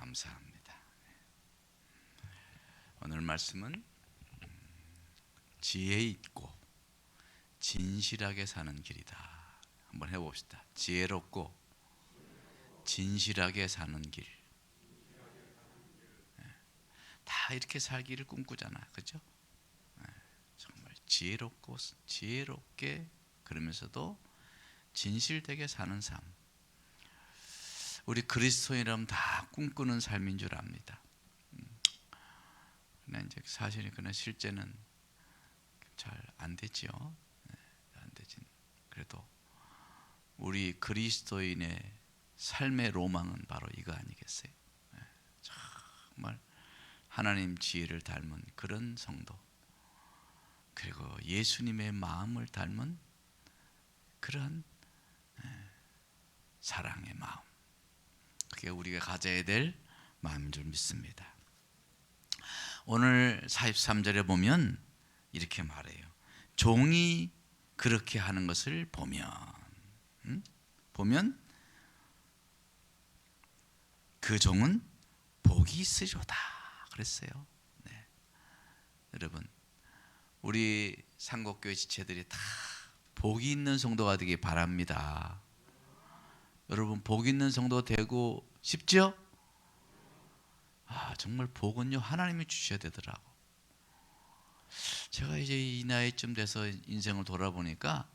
감사합니다. 오늘 말씀은 지혜 있고 진실하게 사는 길이다. 한번 해봅시다. 지혜롭고 진실하게 사는 길. 다 이렇게 살기를 꿈꾸잖아, 그렇죠? 정말 지혜롭게 그러면서도 진실되게 사는 삶. 우리 그리스도인이라면 다 꿈꾸는 삶인 줄 압니다. 그러나 이제 사실은 그러나 실제는 잘 안 되지요. 안 되진. 그래도 우리 그리스도인의 삶의 로망은 바로 이거 아니겠어요? 정말 하나님 지혜를 닮은 그런 성도, 그리고 예수님의 마음을 닮은 그런 사랑의 마음, 그게 우리가 가져야 될 마음인 줄 믿습니다. 오늘 43절에 보면 이렇게 말해요. 종이 그렇게 하는 것을 보면 그 종은 복이 있으리로다 그랬어요. 네. 여러분, 우리 상곡교회 지체들이 다 복이 있는 성도가 되기 바랍니다. 여러분, 복 있는 성도 되고 싶죠? 정말 복은요 하나님이 주셔야 되더라고. 제가 이제 이 나이쯤 돼서 인생을 돌아보니까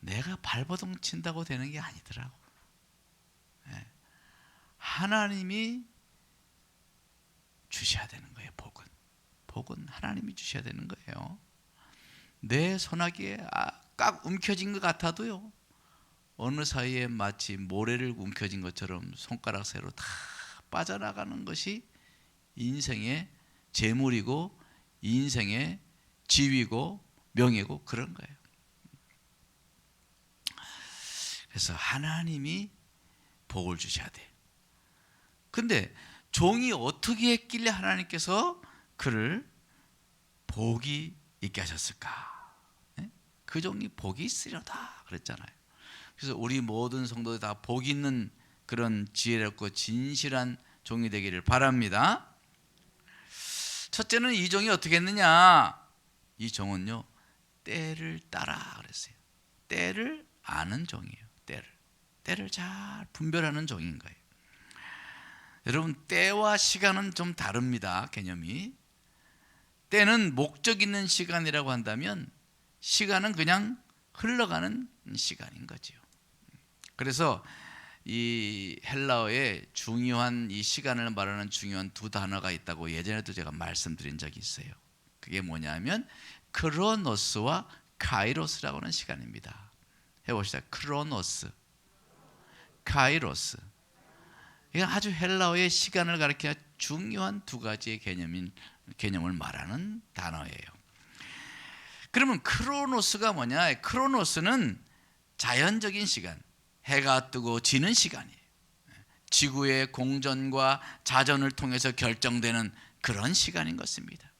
내가 발버둥 친다고 되는 게 아니더라고. 네. 하나님이 주셔야 되는 거예요. 복은 하나님이 주셔야 되는 거예요. 내 손아귀에 깍 움켜진 것 같아도요, 어느 사이에 마치 모래를 움켜진 것처럼 손가락 새로 다 빠져나가는 것이 인생의 재물이고 인생의 지위고 명예고 그런 거예요. 그래서 하나님이 복을 주셔야 돼요. 근데 종이 어떻게 했길래 하나님께서 그를 복이 있게 하셨을까? 그 종이 복이 있으려다 그랬잖아요. 그래서 우리 모든 성도들 다 복 있는 그런 지혜롭고 진실한 종이 되기를 바랍니다. 첫째는 이 종이 어떻게 했느냐? 이 종은요, 때를 따라 그랬어요. 때를 아는 종이에요. 때를 잘 분별하는 종인 거예요. 여러분, 때와 시간은 좀 다릅니다. 개념이. 때는 목적 있는 시간이라고 한다면 시간은 그냥 흘러가는 시간인 거죠. 그래서 이 헬라어에 중요한 이 시간을 말하는 중요한 두 단어가 있다고 예전에도 제가 말씀드린 적이 있어요. 그게 뭐냐면 크로노스와 카이로스라고 하는 시간입니다. 해봅시다. 크로노스, 카이로스. 이건 아주 헬라어의 시간을 가리키는 중요한 두 가지의 개념을 말하는 단어예요. 그러면 크로노스가 뭐냐? 크로노스는 자연적인 시간, 해가 뜨고 지는 시간이에요. 지구의 공전과 자전을 통해서 결정되는 그런 시간인 것입니다.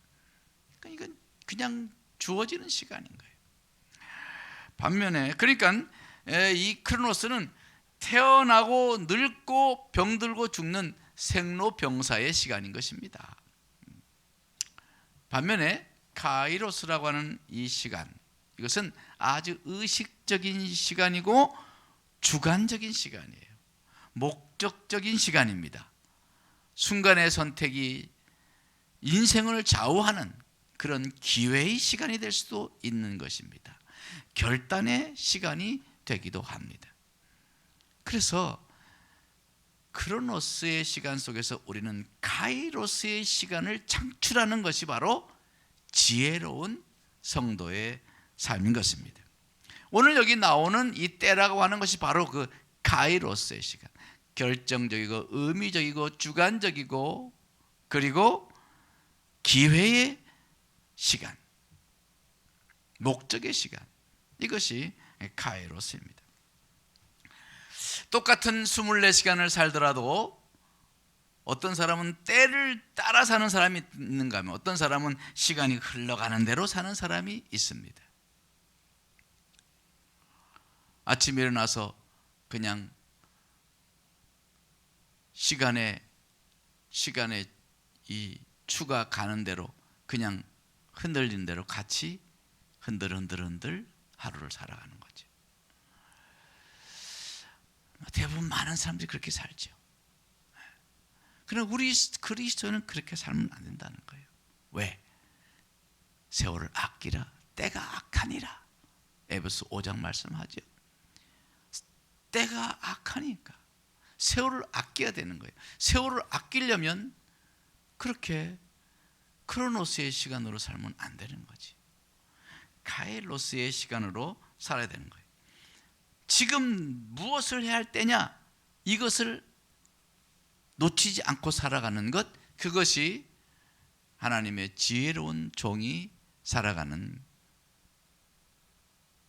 이건 그냥 주어지는 시간인 거예요. 반면에 그러니까 이 크로노스는 태어나고 늙고 병들고 죽는 생로병사의 시간인 것입니다. 반면에 카이로스라고 하는 이 시간, 이것은 아주 의식적인 시간이고 주관적인 시간이에요. 목적적인 시간입니다. 순간의 선택이 인생을 좌우하는 그런 기회의 시간이 될 수도 있는 것입니다. 결단의 시간이 되기도 합니다. 그래서 크로노스의 시간 속에서 우리는 카이로스의 시간을 창출하는 것이 바로 지혜로운 성도의 삶인 것입니다. 오늘 여기 나오는 이 때라고 하는 것이 바로 그 카이로스의 시간, 결정적이고 의미적이고 주관적이고 그리고 기회의 시간, 목적의 시간, 이것이 카이로스입니다. 똑같은 24시간을 살더라도 어떤 사람은 때를 따라 사는 사람이 있는가 하면 어떤 사람은 시간이 흘러가는 대로 사는 사람이 있습니다. 아침에 일어나서 그냥 시간에 시간의 이 추가 가는 대로 그냥 흔들린 대로 같이 흔들 하루를 살아가는 거죠. 대부분 많은 사람들이 그렇게 살죠. 그러나 우리 그리스도는 그렇게 살면 안 된다는 거예요. 왜? 세월을 아끼라, 때가 악하니라. 에베소 5장 말씀하죠. 때가 악하니까 세월을 아껴야 되는 거예요. 세월을 아끼려면 그렇게 크로노스의 시간으로 살면 안 되는 거지. 카이로스의 시간으로 살아야 되는 거예요. 지금 무엇을 해야 할 때냐? 이것을 놓치지 않고 살아가는 것, 그것이 하나님의 지혜로운 종이 살아가는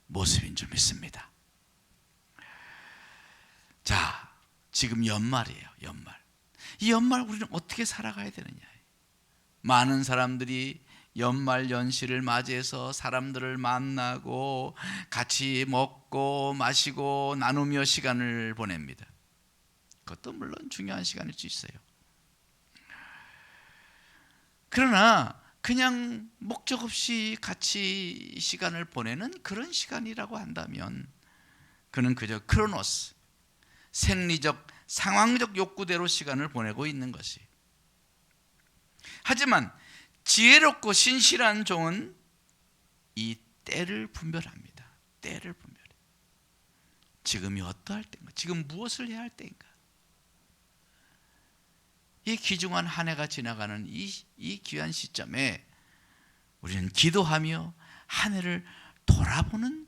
모습인 줄 믿습니다. 자, 지금 연말이에요. 연말. 이 연말 우리는 어떻게 살아가야 되느냐? 많은 사람들이 연말 연시를 맞이해서 사람들을 만나고 같이 먹고 마시고 나누며 시간을 보냅니다. 그것도 물론 중요한 시간일 수 있어요. 그러나 그냥 목적 없이 같이 시간을 보내는 그런 시간이라고 한다면 그는 그저 크로노스, 생리적, 상황적 욕구대로 시간을 보내고 있는 것이. 하지만 지혜롭고 신실한 종은 이 때를 분별합니다. 때를 분별해. 지금이 어떠할 때인가? 지금 무엇을 해야 할 때인가? 이 귀중한 한 해가 지나가는 이 귀한 시점에 우리는 기도하며 한 해를 돌아보는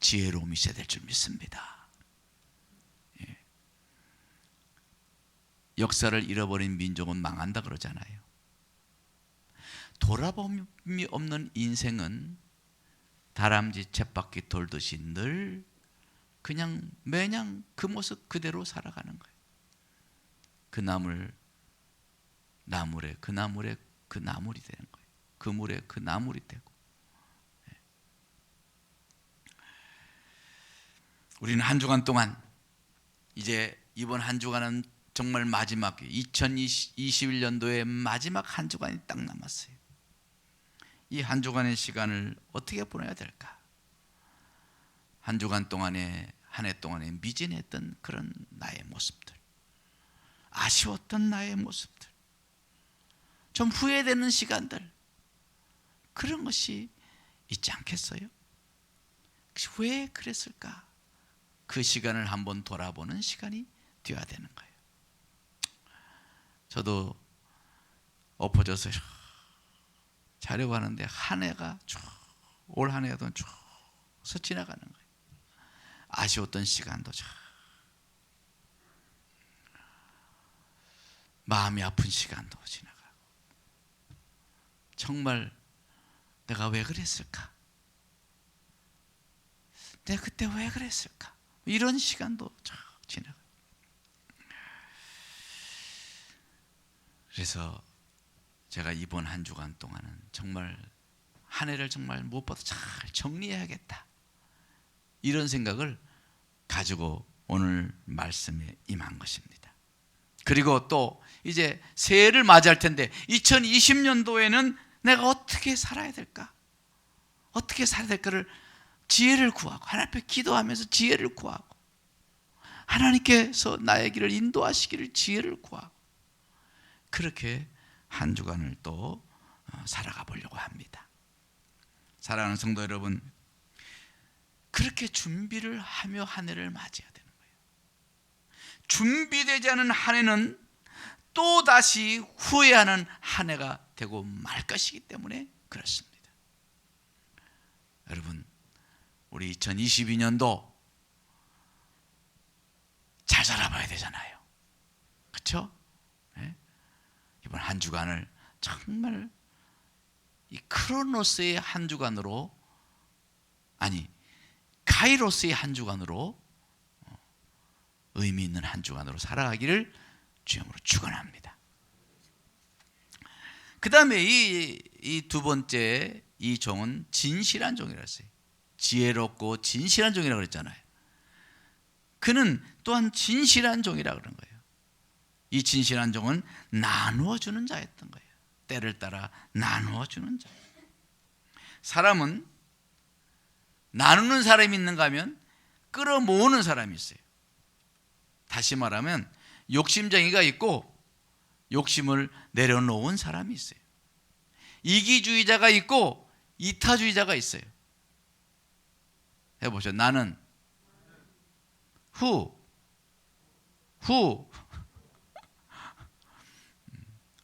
지혜로움이 있어야 될 줄 믿습니다. 예. 역사를 잃어버린 민족은 망한다 그러잖아요. 돌아봄이 없는 인생은 다람쥐 쳇바퀴 돌듯이 늘 그냥 매냥 그 모습 그대로 살아가는 거예요. 그 나물에 그 나물이 되는 거예요. 그 물에 그 나물이 되고. 우리는 한 주간 동안 이제 이번 한 주간은 정말 마지막 2021년도의 마지막 한 주간이 딱 남았어요. 이 한 주간의 시간을 어떻게 보내야 될까? 한 주간 동안에 한 해 동안에 미진했던 그런 나의 모습들, 아쉬웠던 나의 모습들, 좀 후회되는 시간들, 그런 것이 있지 않겠어요? 왜 그랬을까? 그 시간을 한번 돌아보는 시간이 되어야 되는 거예요. 저도 엎어져서 자려고 하는데 한 해가 올 한 해도 쭉 지나가는 거예요. 아쉬웠던 시간도 마음이 아픈 시간도 지나가고, 정말 내가 왜 그랬을까? 내가 그때 왜 그랬을까? 이런 시간도 쭉 지나가요. 그래서 제가 이번 한 주간 동안은 정말 한 해를 정말 무엇보다 잘 정리해야겠다, 이런 생각을 가지고 오늘 말씀에 임한 것입니다. 그리고 또 이제 새해를 맞이할 텐데 2020년도에는 내가 어떻게 살아야 될까? 어떻게 살아야 될까를 지혜를 구하고 하나님 앞에 기도하면서 지혜를 구하고 하나님께서 나의 길을 인도하시기를 지혜를 구하고 그렇게 한 주간을 또 살아가 보려고 합니다. 사랑하는 성도 여러분, 그렇게 준비를 하며 한 해를 맞이해야 되는 거예요. 준비되지 않은 한 해는 또다시 후회하는 한 해가 되고 말 것이기 때문에 그렇습니다. 여러분, 우리 2022년도 잘 살아봐야 되잖아요. 그렇죠? 네? 이번 한 주간을 정말 이 크로노스의 한 주간으로, 아니 카이로스의 한 주간으로 의미 있는 한 주간으로 살아가기를 주님으로 축원합니다. 그 다음에 이 두 번째 이 종은 진실한 종이라고 했어요. 지혜롭고 진실한 종이라고 그랬잖아요. 그는 또한 진실한 종이라고 그런 거예요. 이 진실한 종은 나누어 주는 자였던 거예요. 때를 따라 나누어 주는 자. 사람은 나누는 사람이 있는가 하면 끌어모으는 사람이 있어요. 다시 말하면 욕심쟁이가 있고 욕심을 내려놓은 사람이 있어요. 이기주의자가 있고 이타주의자가 있어요. 해보죠. 나는 who who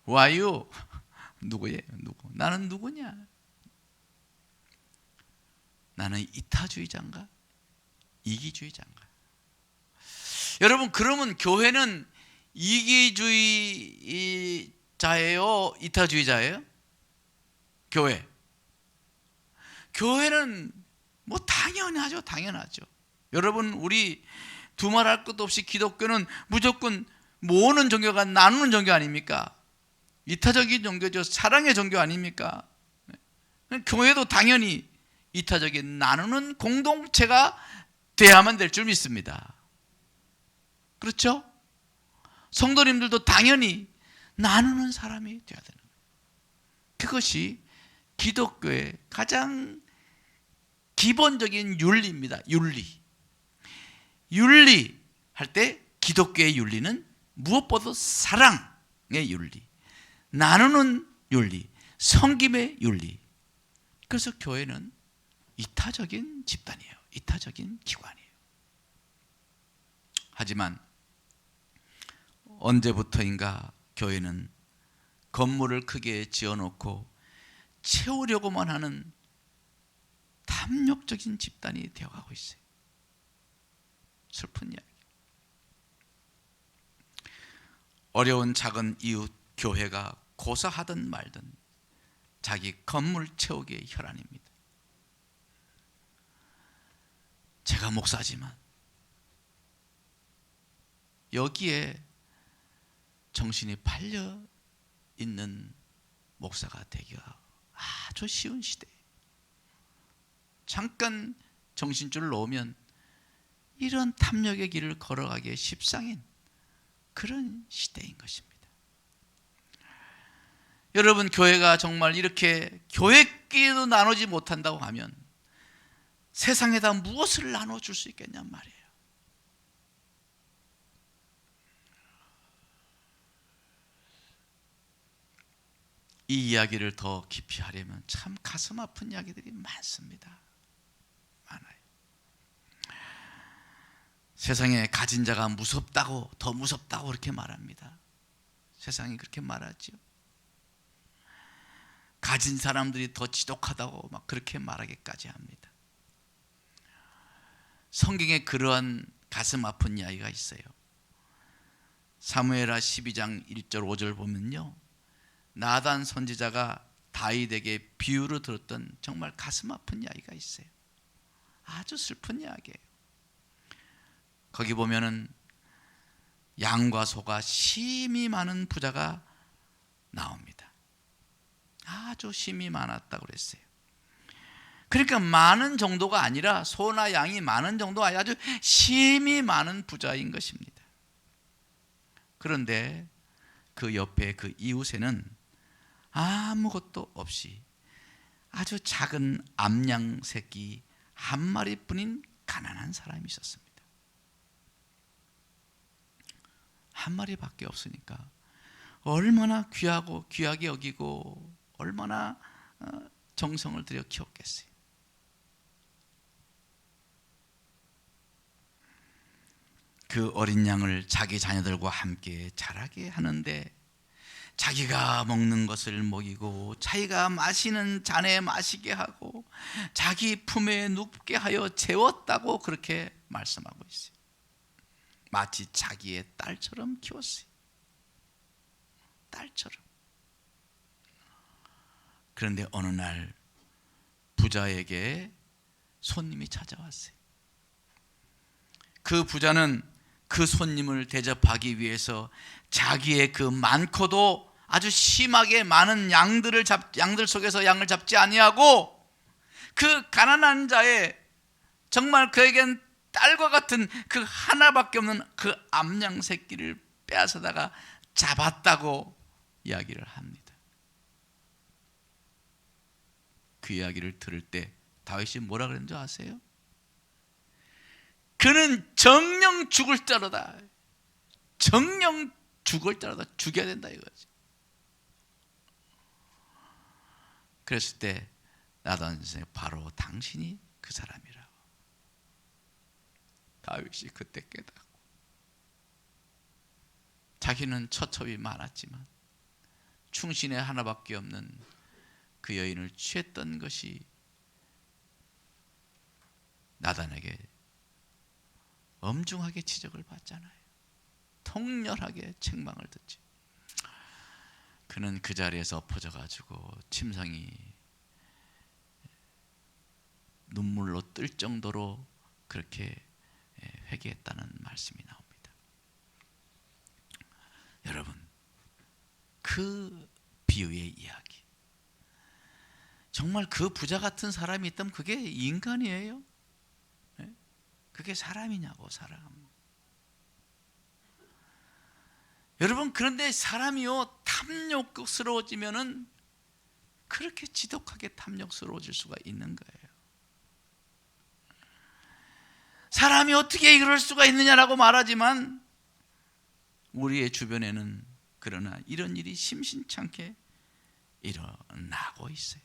are you? 누구예요? 누구? 나는 누구냐? 나는 이타주의자인가? 이기주의자인가? 여러분, 그러면 교회는 이기주의자예요? 이타주의자예요? 교회는 뭐 당연하죠. 당연하죠. 여러분, 우리 두말할 것도 없이 기독교는 무조건 모으는 종교가 나누는 종교 아닙니까? 이타적인 종교죠. 사랑의 종교 아닙니까? 교회도 당연히 이타적인 나누는 공동체가 돼야만 될 줄 믿습니다. 그렇죠? 성도님들도 당연히 나누는 사람이 되어야 되는 거예요. 그것이 기독교의 가장 기본적인 윤리입니다. 윤리 할 때 기독교의 윤리는 무엇보다 사랑의 윤리, 나누는 윤리, 섬김의 윤리. 그래서 교회는 이타적인 집단이에요. 이타적인 기관이에요. 하지만 언제부터인가 교회는 건물을 크게 지어놓고 채우려고만 하는 탐욕적인 집단이 되어가고 있어요. 슬픈 이야기. 어려운 작은 이웃 교회가 고사하든 말든 자기 건물 채우기의 혈안입니다. 제가 목사지만 여기에 정신이 팔려 있는 목사가 되기가 아주 쉬운 시대예요. 잠깐 정신줄을 놓으면 이런 탐욕의 길을 걸어가기에 십상인 그런 시대인 것입니다. 여러분, 교회가 정말 이렇게 교회끼리도 나누지 못한다고 하면 세상에다 무엇을 나눠줄 수 있겠냔 말이에요. 이 이야기를 더 깊이 하려면 참 가슴 아픈 이야기들이 많습니다. 많아요. 세상에 가진 자가 무섭다고, 더 무섭다고 그렇게 말합니다. 세상이 그렇게 말하죠. 가진 사람들이 더 지독하다고 막 그렇게 말하기까지 합니다. 성경에 그러한 가슴 아픈 이야기가 있어요. 사무엘하 12장 1절 5절 보면요, 나단 선지자가 다윗에게 비유를 들었던 정말 가슴 아픈 이야기가 있어요. 아주 슬픈 이야기예요. 거기 보면은 양과 소가 심이 많은 부자가 나옵니다. 아주 심이 많았다고 그랬어요. 그러니까 많은 정도가 아니라, 소나 양이 많은 정도가 아니라 아주 심이 많은 부자인 것입니다. 그런데 그 옆에 그 이웃에는 아무것도 없이 아주 작은 암양 새끼 한 마리뿐인 가난한 사람이 있었습니다. 한 마리밖에 없으니까 얼마나 귀하게 여기고 얼마나 정성을 들여 키웠겠어요. 그 어린 양을 자기 자녀들과 함께 자라게 하는데 자기가 먹는 것을 먹이고 자기가 마시는 잔에 마시게 하고 자기 품에 눕게 하여 재웠다고 그렇게 말씀하고 있어요. 마치 자기의 딸처럼 키웠어요. 딸처럼. 그런데 어느 날 부자에게 손님이 찾아왔어요. 그 부자는 그 손님을 대접하기 위해서 자기의 그 많고도 아주 심하게 많은 양들 속에서 양을 잡지 아니하고 그 가난한 자의 정말 그에겐 딸과 같은 그 하나밖에 없는 그 암양 새끼를 빼앗아다가 잡았다고 이야기를 합니다. 그 이야기를 들을 때 다윗이 뭐라 그랬는지 아세요? 그는 정령 죽을 자로다. 정령 죽을 자로다. 죽여야 된다 이거지. 그랬을 때 나단 선생님, 바로 당신이 그 사람이라고. 다윗이 그때 깨닫고, 자기는 처첩이 많았지만 충신의 하나밖에 없는 그 여인을 취했던 것이 나단에게 엄중하게 지적을 받잖아요. 통렬하게 책망을 듣지. 그는 그 자리에서 엎어져가지고 침상이 눈물로 뜰 정도로 그렇게 회개했다는 말씀이 나옵니다. 여러분, 그 비유의 이야기, 정말 그 부자 같은 사람이 있다면 그게 인간이에요? 그게 사람이냐고. 사람. 여러분, 그런데 사람이요, 탐욕스러워지면은 그렇게 지독하게 탐욕스러워질 수가 있는 거예요. 사람이 어떻게 이럴 수가 있느냐라고 말하지만 우리의 주변에는 그러나 이런 일이 심심찮게 일어나고 있어요.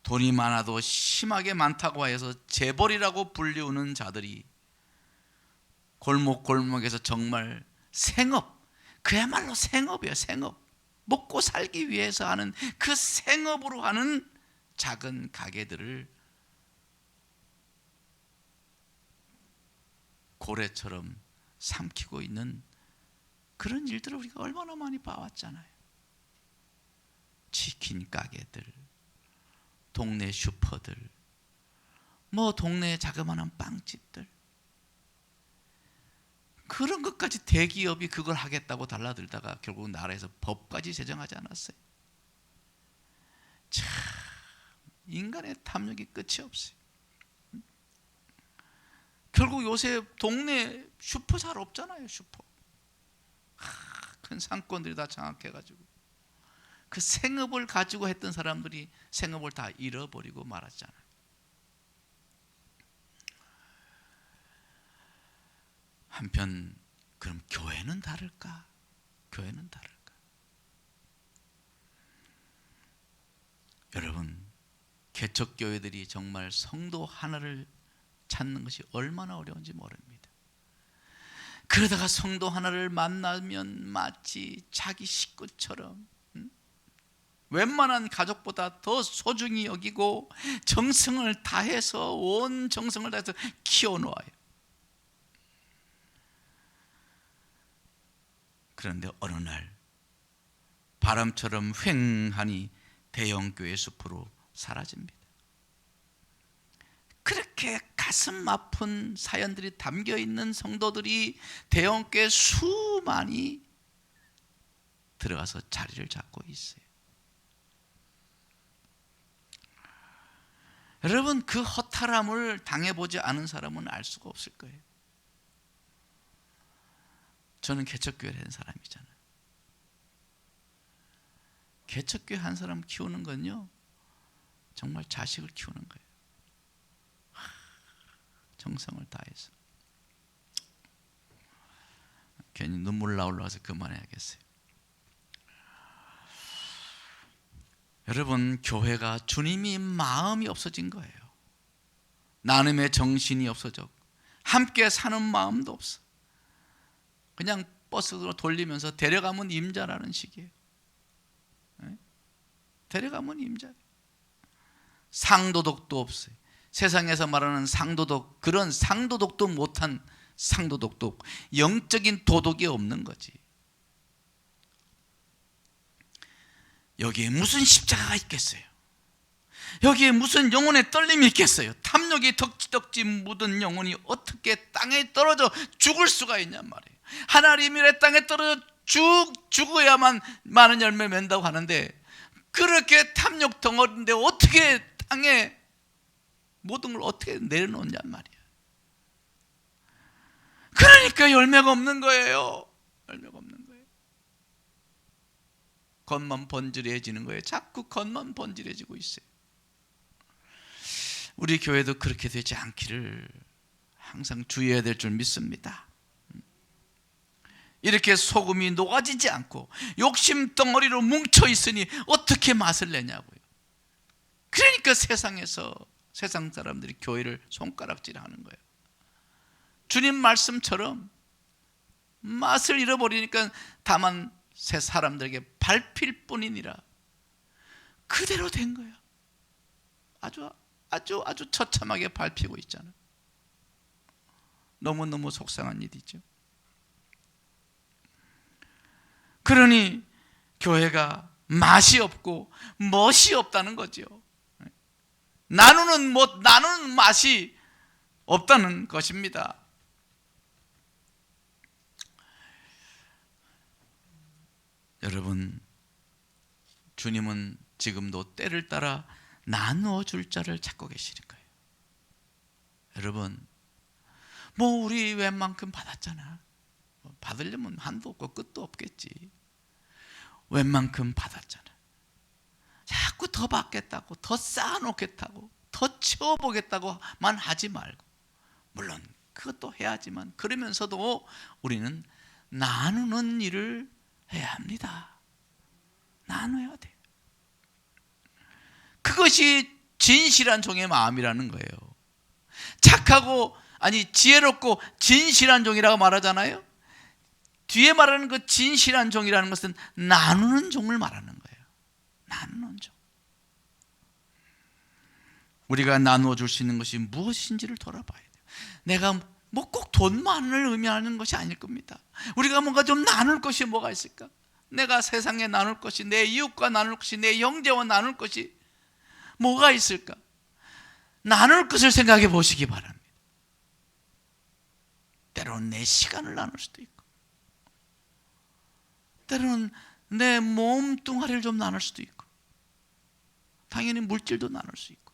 돈이 많아도 심하게 많다고 해서 재벌이라고 불리우는 자들이 골목골목에서 정말 생업, 그야말로 생업이에요. 생업. 먹고 살기 위해서 하는 그 생업으로 하는 작은 가게들을 고래처럼 삼키고 있는 그런 일들을 우리가 얼마나 많이 봐왔잖아요. 치킨 가게들, 동네 슈퍼들, 뭐 동네 자그마한 빵집들, 그런 것까지 대기업이 그걸 하겠다고 달라들다가 결국 나라에서 법까지 제정하지 않았어요. 참, 인간의 탐욕이 끝이 없어요. 결국 요새 동네 슈퍼 잘 없잖아요. 슈퍼. 큰 상권들이 다 장악해가지고 그 생업을 가지고 했던 사람들이 생업을 다 잃어버리고 말았잖아요. 한편 그럼 교회는 다를까? 교회는 다를까? 여러분, 개척교회들이 정말 성도 하나를 찾는 것이 얼마나 어려운지 모릅니다. 그러다가 성도 하나를 만나면 마치 자기 식구처럼 웬만한 가족보다 더 소중히 여기고 정성을 다해서, 온 정성을 다해서 키워놓아요. 그런데 어느 날 바람처럼 휑하니 대형교회 숲으로 사라집니다. 그렇게 가슴 아픈 사연들이 담겨있는 성도들이 대형교회 수많이 들어가서 자리를 잡고 있어요. 여러분, 그 허탈함을 당해보지 않은 사람은 알 수가 없을 거예요. 저는 개척교회를 한 사람이잖아요. 개척교회 한 사람 키우는 건요, 정말 자식을 키우는 거예요. 정성을 다해서. 괜히 눈물 나올라서 그만해야겠어요. 여러분, 교회가 주님이 마음이 없어진 거예요. 나눔의 정신이 없어져, 함께 사는 마음도 없어. 그냥 버스로 돌리면서 데려가면 임자라는 식이에요. 데려가면 임자. 상도덕도 없어요. 세상에서 말하는 상도덕, 그런 상도덕도 못한 상도덕도, 영적인 도덕이 없는 거지. 여기에 무슨 십자가가 있겠어요? 여기에 무슨 영혼의 떨림이 있겠어요? 탐욕이 덕지덕지 묻은 영혼이 어떻게 땅에 떨어져 죽을 수가 있냔 말이에요. 하나님의 땅에 떨어져 죽어야만 많은 열매 맺는다고 하는데, 그렇게 탐욕 덩어리인데 어떻게 땅에 모든 걸 어떻게 내려놓느냔 말이에요. 그러니까 열매가 없는 거예요. 열매가 없는 거예요. 겉만 번질해지는 거예요. 자꾸 겉만 번질해지고 있어요. 우리 교회도 그렇게 되지 않기를 항상 주의해야 될 줄 믿습니다. 이렇게 소금이 녹아지지 않고 욕심 덩어리로 뭉쳐 있으니 어떻게 맛을 내냐고요. 그러니까 세상에서 세상 사람들이 교회를 손가락질하는 거예요. 주님 말씀처럼 맛을 잃어버리니까 다만 새 사람들에게 밟힐 뿐이니라 그대로 된 거예요. 아주 처참하게 밟히고 있잖아요. 너무너무 속상한 일이죠. 그러니 교회가 맛이 없고 멋이 없다는 거죠. 나누는 맛이 없다는 것입니다. 여러분, 주님은 지금도 때를 따라 나누어 줄 자를 찾고 계시는 거예요. 여러분, 우리 웬만큼 받았잖아. 받으려면 한도 없고 끝도 없겠지. 웬만큼 받았잖아. 자꾸 더 받겠다고, 더 쌓아놓겠다고, 더 채워보겠다고만 하지 말고, 물론 그것도 해야지만 그러면서도 우리는 나누는 일을 해야 합니다. 나눠야 돼. 그것이 진실한 종의 마음이라는 거예요. 착하고 지혜롭고 진실한 종이라고 말하잖아요. 뒤에 말하는 그 진실한 종이라는 것은 나누는 종을 말하는 거예요. 나누는 종. 우리가 나누어 줄 수 있는 것이 무엇인지를 돌아봐야 돼요. 내가 꼭 돈만을 의미하는 것이 아닐 겁니다. 우리가 뭔가 좀 나눌 것이 뭐가 있을까? 내가 세상에 나눌 것이, 내 이웃과 나눌 것이, 내 형제와 나눌 것이 뭐가 있을까? 나눌 것을 생각해 보시기 바랍니다. 때로는 내 시간을 나눌 수도 있고, 때로는 내 몸뚱아리를 좀 나눌 수도 있고, 당연히 물질도 나눌 수 있고,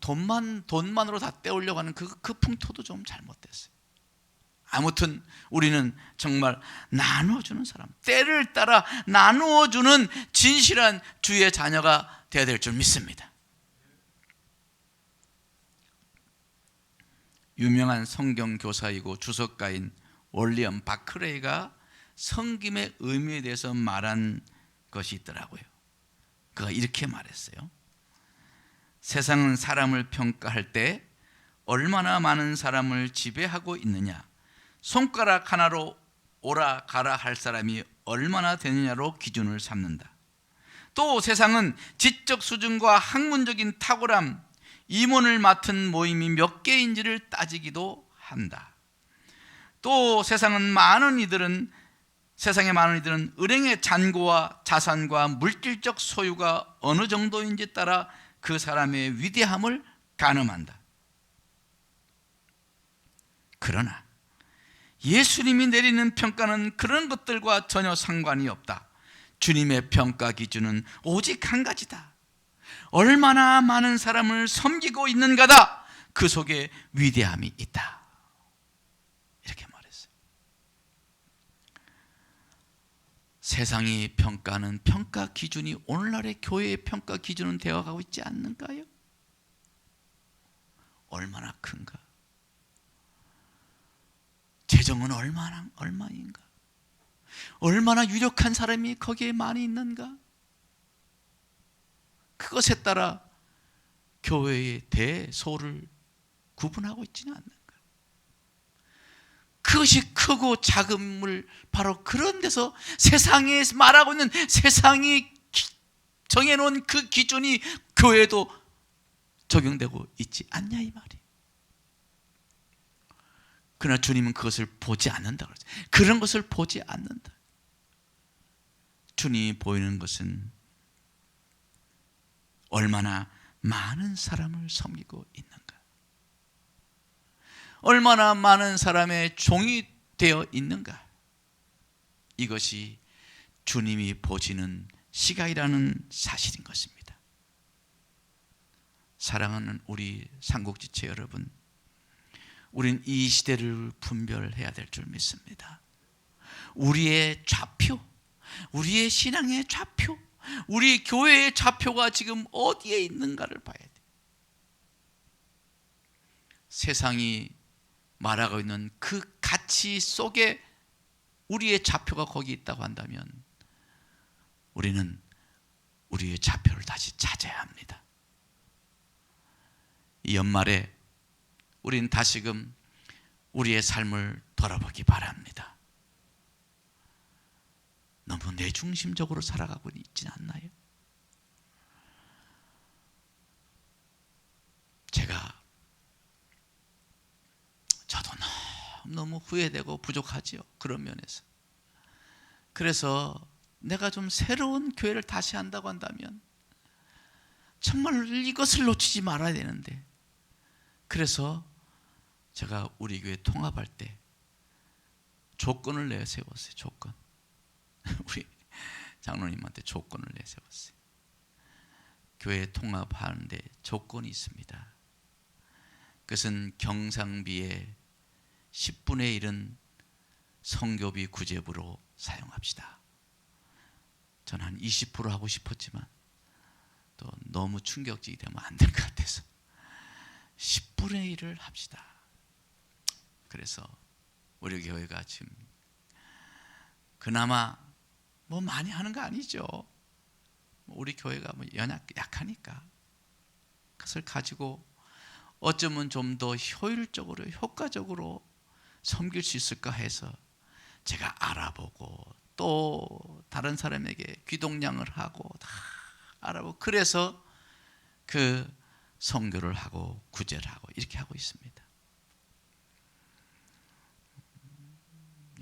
돈만으로 다 떼우려고 하는 그 풍토도 좀 잘못됐어요. 아무튼 우리는 정말 나누어주는 사람, 때를 따라 나누어주는 진실한 주의 자녀가 되어야 될 줄 믿습니다. 유명한 성경 교사이고 주석가인 윌리엄 바클레이가 섬김의 의미에 대해서 말한 것이 있더라고요. 그가 이렇게 말했어요. 세상은 사람을 평가할 때 얼마나 많은 사람을 지배하고 있느냐, 손가락 하나로 오라 가라 할 사람이 얼마나 되느냐로 기준을 삼는다. 또 세상은 지적 수준과 학문적인 탁월함, 임원을 맡은 모임이 몇 개인지를 따지기도 한다. 또 세상의 많은 이들은 은행의 잔고와 자산과 물질적 소유가 어느 정도인지 따라 그 사람의 위대함을 가늠한다. 그러나 예수님이 내리는 평가는 그런 것들과 전혀 상관이 없다. 주님의 평가 기준은 오직 한 가지다. 얼마나 많은 사람을 섬기고 있는가다. 그 속에 위대함이 있다. 이렇게 말했어요. 세상이 평가하는 평가 기준이 오늘날의 교회의 평가 기준은 되어가고 있지 않는가요? 얼마나 큰가? 재정은 얼마인가? 얼마나 유력한 사람이 거기에 많이 있는가? 그것에 따라 교회의 대소를 구분하고 있지는 않는가? 그것이 크고 작음을 바로 그런 데서 세상에 말하고 있는, 세상이 정해놓은 그 기준이 교회에도 적용되고 있지 않냐 이 말이에요. 그러나 주님은 그것을 보지 않는다. 그런 것을 보지 않는다. 주님이 보이는 것은 얼마나 많은 사람을 섬기고 있는가, 얼마나 많은 사람의 종이 되어 있는가. 이것이 주님이 보시는 시각이라는 사실인 것입니다. 사랑하는 우리 삼국지체 여러분, 우린 이 시대를 분별해야 될 줄 믿습니다. 우리의 좌표, 우리의 신앙의 좌표, 우리 교회의 좌표가 지금 어디에 있는가를 봐야 돼. 세상이 말하고 있는 그 가치 속에 우리의 좌표가 거기 있다고 한다면 우리는 우리의 좌표를 다시 찾아야 합니다. 이 연말에 우리는 다시금 우리의 삶을 돌아보기 바랍니다. 너무 내중심적으로 살아가고 있지는 않나요? 저도 너무 후회되고 부족하지요. 그런 면에서. 그래서 내가 좀 새로운 교회를 다시 한다고 한다면 정말 이것을 놓치지 말아야 되는데, 그래서 제가 우리 교회 통합할 때 조건을 내세웠어요. 조건. 우리 장로님한테 조건을 내세웠어요. 교회 통합하는데 조건이 있습니다. 그것은 경상비의 10분의 1은 성교비 구제부로 사용합시다. 저는 한 20% 하고 싶었지만 또 너무 충격적이 되면 안 될 것 같아서 10분의 1을 합시다. 그래서 우리 교회가 지금 그나마 뭐 많이 하는 거 아니죠. 우리 교회가 뭐 약하니까 그것을 가지고 어쩌면 좀 더 효율적으로 효과적으로 섬길 수 있을까 해서 제가 알아보고 또 다른 사람에게 귀동냥을 하고 다 알아보고, 그래서 그 선교를 하고 구제를 하고 이렇게 하고 있습니다.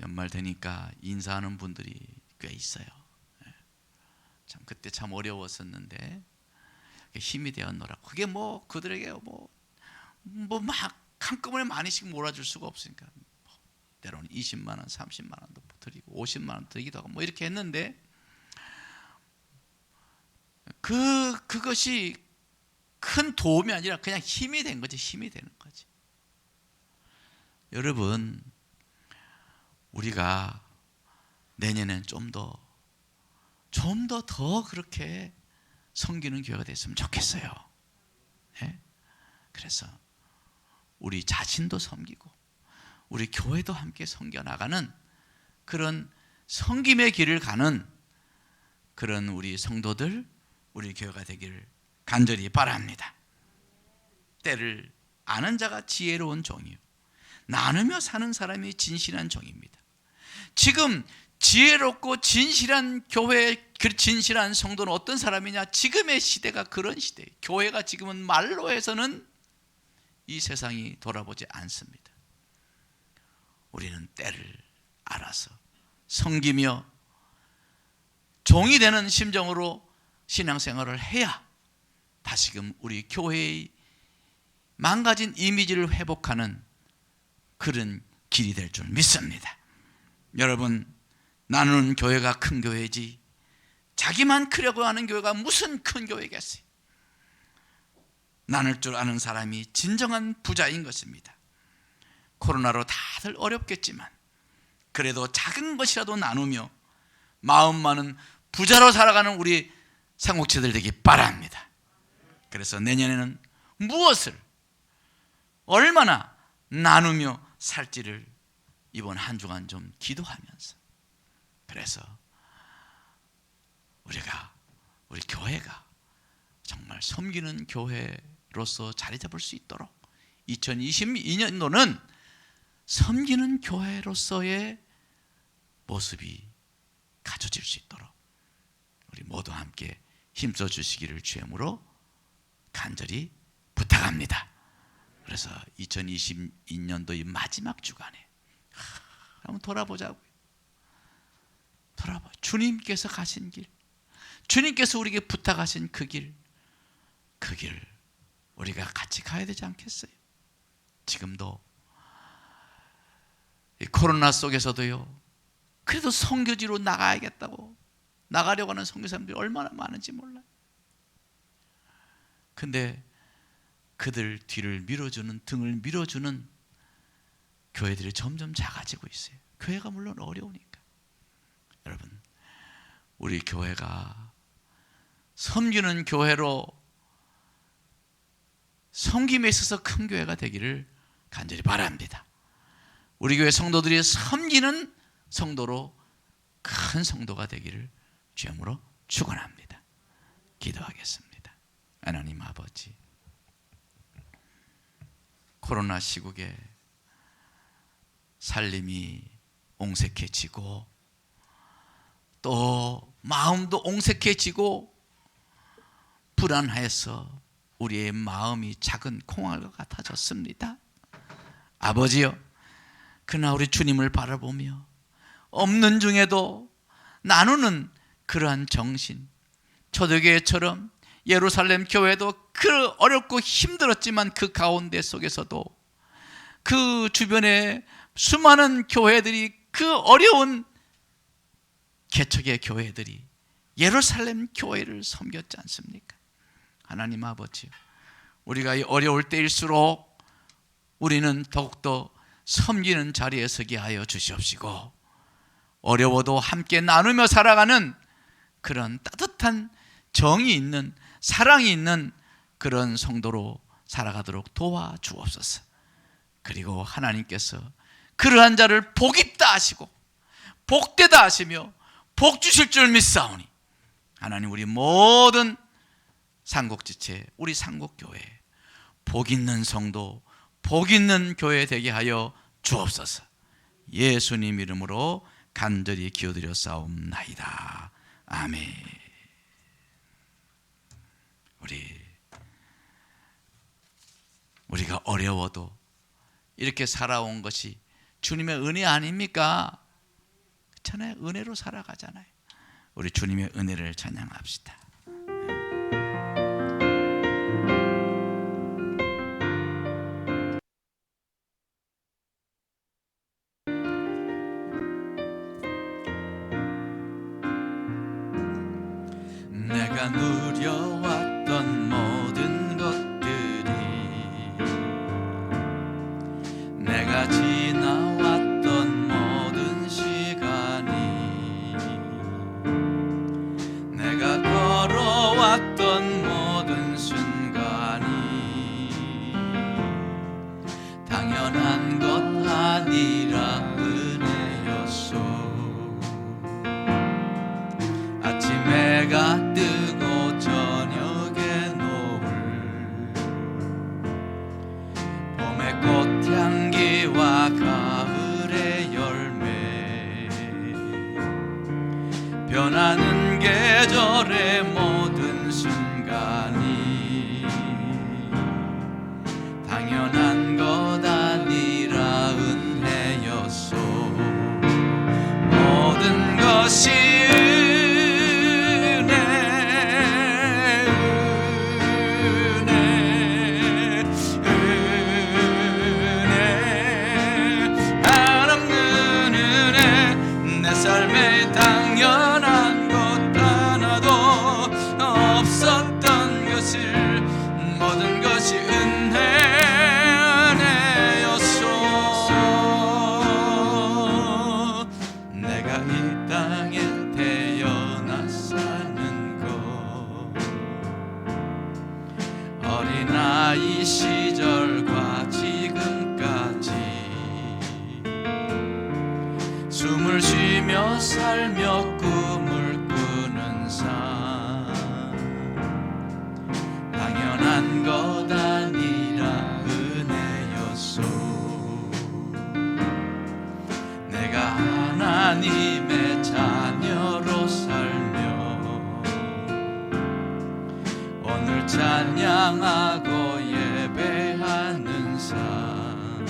연말 되니까 인사하는 분들이 꽤 있어요. 참 그때 참 어려웠었는데 힘이 되었노라. 그게 뭐 그들에게 뭐 막 한꺼번에 많이씩 몰아줄 수가 없으니까 때로는 20만 원, 30만 원도 드리고 50만 원 드리기도 하고 뭐 이렇게 했는데, 그것이 큰 도움이 아니라 그냥 힘이 된 거지. 힘이 되는 거지. 여러분, 우리가 내년엔 좀 더 그렇게 섬기는 교회가 됐으면 좋겠어요. 네? 그래서 우리 자신도 섬기고 우리 교회도 함께 섬겨나가는 그런 섬김의 길을 가는 그런 우리 성도들, 우리 교회가 되기를 간절히 바랍니다. 때를 아는 자가 지혜로운 종이요 나누며 사는 사람이 진실한 종입니다. 지금 지혜롭고 진실한 교회, 그 진실한 성도는 어떤 사람이냐? 지금의 시대가 그런 시대예요. 교회가 지금은 말로 해서는 이 세상이 돌아보지 않습니다. 우리는 때를 알아서 섬기며 종이 되는 심정으로 신앙생활을 해야 다시금 우리 교회의 망가진 이미지를 회복하는 그런 길이 될 줄 믿습니다. 여러분, 나누는 교회가 큰 교회지 자기만 크려고 하는 교회가 무슨 큰 교회겠어요. 나눌 줄 아는 사람이 진정한 부자인 것입니다. 코로나로 다들 어렵겠지만 그래도 작은 것이라도 나누며 마음 많은 부자로 살아가는 우리 상국체들 되기 바랍니다. 그래서 내년에는 무엇을 얼마나 나누며 살지를 이번 한 주간 좀 기도하면서, 그래서 우리 교회가 정말 섬기는 교회로서 자리 잡을 수 있도록 2022년도는 섬기는 교회로서의 모습이 갖춰질 수 있도록 우리 모두 함께 힘써 주시기를 주님으로 간절히 부탁합니다. 그래서 2022년도 이 마지막 주간에 한번 돌아보자고요. 주님께서 가신 길, 주님께서 우리에게 부탁하신 그 길 우리가 같이 가야 되지 않겠어요? 지금도 이 코로나 속에서도요, 그래도 선교지로 나가야겠다고 나가려고 하는 선교사님들이 얼마나 많은지 몰라요. 근데 그들 뒤를 밀어주는, 등을 밀어주는 교회들이 점점 작아지고 있어요. 교회가 물론 어려우니까. 여러분, 우리 교회가 섬기는 교회로, 섬김에 있어서 큰 교회가 되기를 간절히 바랍니다. 우리 교회 성도들이 섬기는 성도로 큰 성도가 되기를 주님으로 축원합니다. 기도하겠습니다. 하나님 아버지, 코로나 시국에 살림이 옹색해지고 또 마음도 옹색해지고 불안해서 우리의 마음이 작은 콩알과 같아졌습니다. 아버지여, 그러나 우리 주님을 바라보며 없는 중에도 나누는 그러한 정신, 초대교회처럼 예루살렘 교회도 그 어렵고 힘들었지만 그 가운데 속에서도 그 주변에 수많은 교회들이, 그 어려운 개척의 교회들이 예루살렘 교회를 섬겼지 않습니까? 하나님 아버지, 우리가 이 어려울 때일수록 우리는 더욱더 섬기는 자리에 서게 하여 주시옵시고, 어려워도 함께 나누며 살아가는 그런 따뜻한 정이 있는, 사랑이 있는 그런 성도로 살아가도록 도와주옵소서. 그리고 하나님께서 그러한 자를 복있다 하시고 복되다 하시며 복 주실 줄 믿사오니, 하나님 우리 모든 상국지체, 우리 상국교회 복 있는 성도, 복 있는 교회 되게 하여 주옵소서. 예수님 이름으로 간절히 기도드려 싸움나이다. 아멘. 우리가 어려워도 이렇게 살아온 것이 주님의 은혜 아닙니까? 그렇잖아요. 은혜로 살아가잖아요. 우리 주님의 은혜를 찬양합시다. 내가 누려왔던 모든 것들이, 내가 지나왔던 모든 시간이, 내가 걸어왔던 모든 순간이 당연한 것 아니라 은혜였소. 아침에가 뜨고 저녁에 노을, 봄의 꽃향기와 가을의 열매, 변하는 계절의 모든 순간이 당연한 것 아니라 은혜였소. 모든 것이 삶에 당연한 것 하나도 없었던 것을, 모든 것이 은혜였소. 내가 이 땅에 태어나 사는 것, 어린아이 시절과 지금까지 숨을 쉬며 살며 꿈을 꾸는 삶, 당연한 것 아니라 은혜였소. 내가 하나님의 자녀로 살며 오늘 찬양하고 예배하는 삶,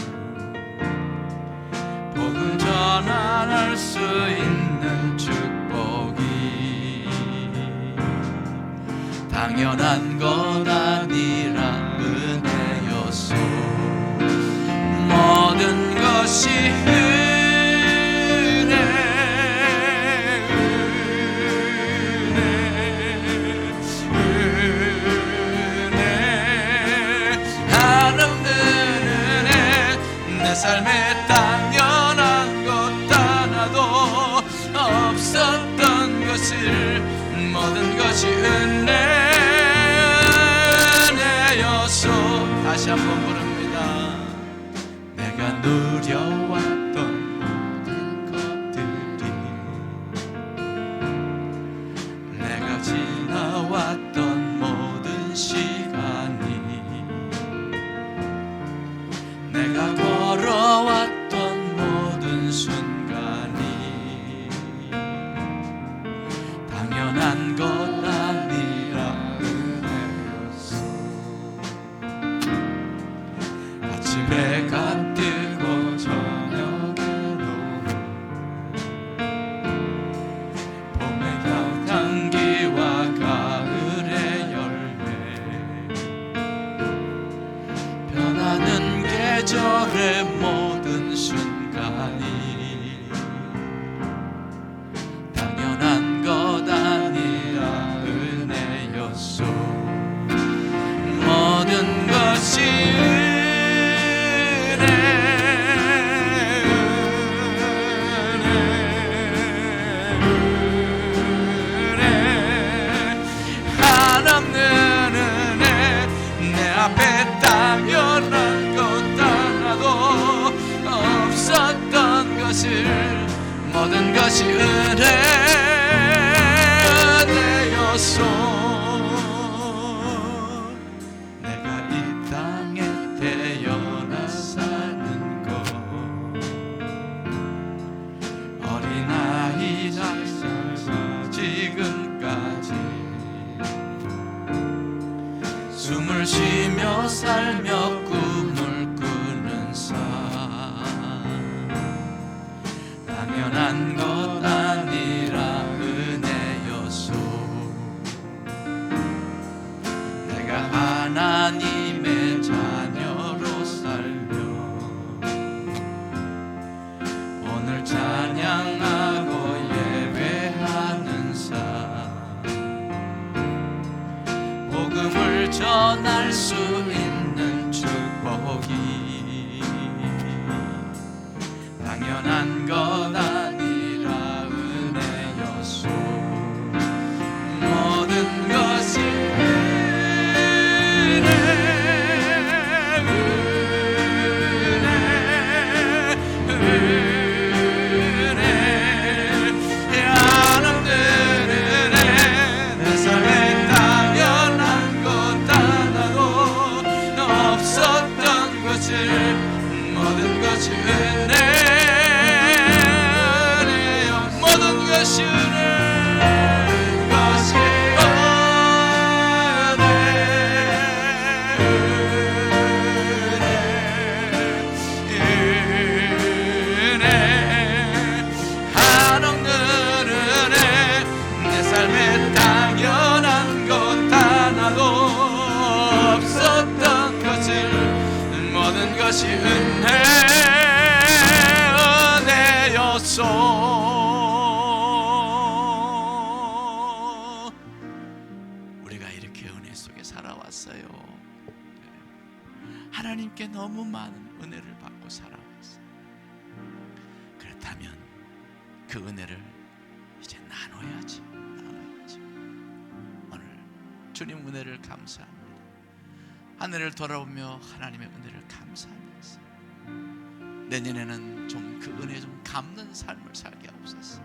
복음 전환할 수 있는 축복이 당연한 것 아니라 은혜였소. 모든 것이 은혜, 하나님은 은혜, 내 삶에 없었던 것을 모든 것이 은혜였소. 다시 한번 부릅니다. 내가 누려왔던 모든 것들이, 내가 지나왔던 모든 시간이, 내가 걸어왔던 모든 순간이 당연한 것 아니라 은혜였어. 아침에 해가 뜨고 저녁에도 봄의 향기와 가을의 열매, 변하는 계절의 모든 순간이 당연한 것 아니라 은혜였소. 모든 것이 한없는 은혜, 내 앞에 당연한 것 하나도 없었던 것을 모든 것이 은혜였소. 내가 이 땅에 태어나 사는 것, 어린아이라서 지금까지 숨을 쉬며 살며 꿈을 꾸는 삶, 당연한 것 아니라 은혜였소. 내가 하나님의 자녀로 살며 오늘 찬양하고 예배하는 삶, 복음을 전할 수 있는 축복이 당연한 것 아니라 은혜였소. 모든 것이 한없는 은혜, 내 삶에 당연한 것 하나도 없었던 것을 모든 것이 은혜요. 모든 것이 은혜, 것이 은혜. 한없는 은혜, 내 삶에 당연한 것 하나도 없었던 것을 모든 것이 은혜였소. 우리가 이렇게 은혜 속에 살아왔어요. 하나님께 너무 많은 은혜를 받고 살아왔어요. 그렇다면 그 은혜를 이제 나눠야지. 오늘 주님 은혜를 감사합니다. 하늘을 돌아보며 하나님의 은혜를 감사하면서 내년에는 좀 그 은혜 좀 갚는 삶을 살게 하옵소서.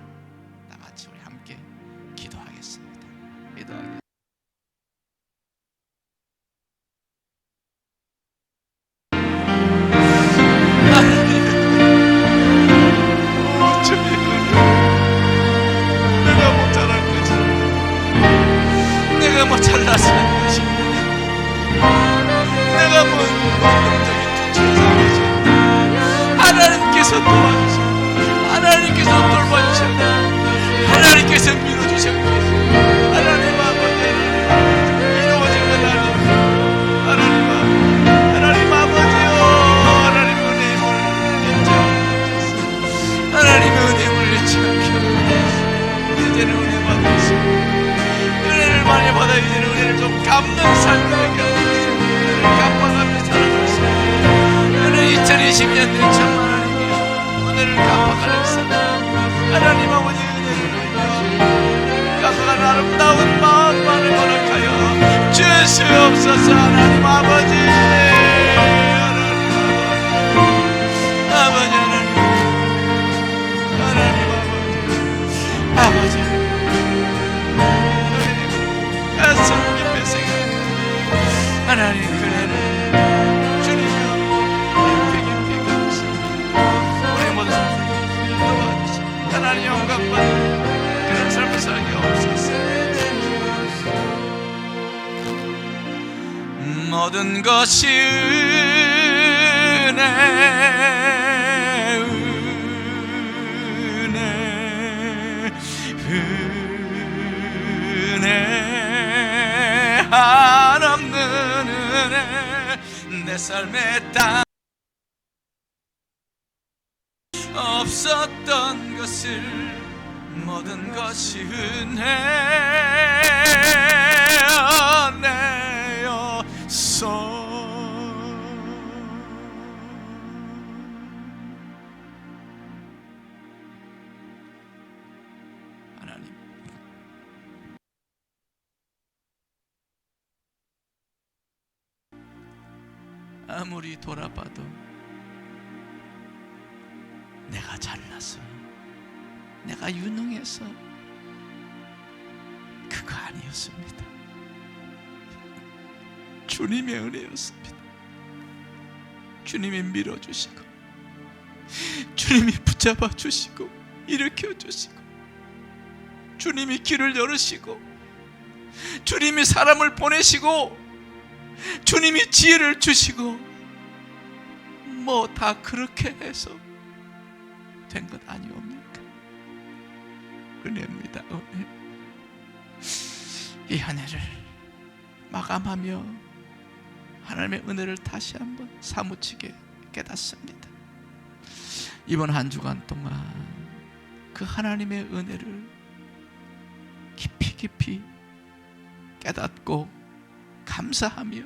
다 같이 우리 함께 기도하겠습니다. 기도하겠습니다. 내가 못 잘한 거지. 내가 못 잘나서 한 것이. 내가 뭐 능력이 투철사하지. 하나님께서 도와주시고 하나님께서 돌봐주셨고 하나님께서 밀어주셨고 하나님 아버지 이루어진 것 아닙니까? 하나님 아버지요, 하나님 은혜를 잊지 않으셨어. 하나님의 은혜를 잊지 않게 하옵소서. 이제는 은혜 받으시고 은혜를 많이 받아 이제는 은혜를 좀 갚는 삶을 되게 하옵소서. 은혜를 갚아가며 살아갈 수 있는 은혜 2020년 된 천만 하나님이여 은혜를 갚아가는 삶 하나님 아버지 주시옵소서. 하나님 아버지, 아버지, 아버지, 가슴 깊이 생각해 하나님 그날을 주님이여 깊이 감사합니다. 우리 모두 도와주시고 하나님 영광받는 그런 삶을 살게 없었어. 모든 것이 은혜 한없는 은혜 내 삶에 딱 없었던 것을 모든 것이 은혜였소. 하나님, 아무리 돌아봐도 내가 잘나서, 내가 유능해서 그거 아니었습니다. 주님의 은혜였습니다. 주님이 밀어주시고, 주님이 붙잡아 주시고, 일으켜 주시고, 주님이 길을 열으시고, 주님이 사람을 보내시고, 주님이 지혜를 주시고, 뭐 다 그렇게 해서 된 것 아니옵니까? 은혜입니다. 은혜. 이 한 해를 마감하며 하나님의 은혜를 다시 한번 사무치게 깨닫습니다. 이번 한 주간 동안 그 하나님의 은혜를 깊이 깊이 깨닫고 감사하며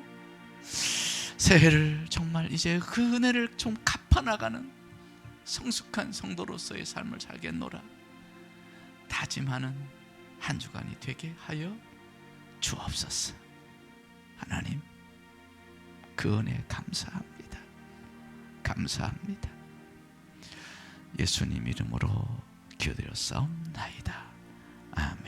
새해를 정말 이제 그 은혜를 좀 갚아나가는 성숙한 성도로서의 삶을 살겠노라 다짐하는 한 주간이 되게 하여 주옵소서. 하나님, 그 은혜 감사합니다. 감사합니다. 예수님 이름으로 기도드렸사옵나이다. 아멘.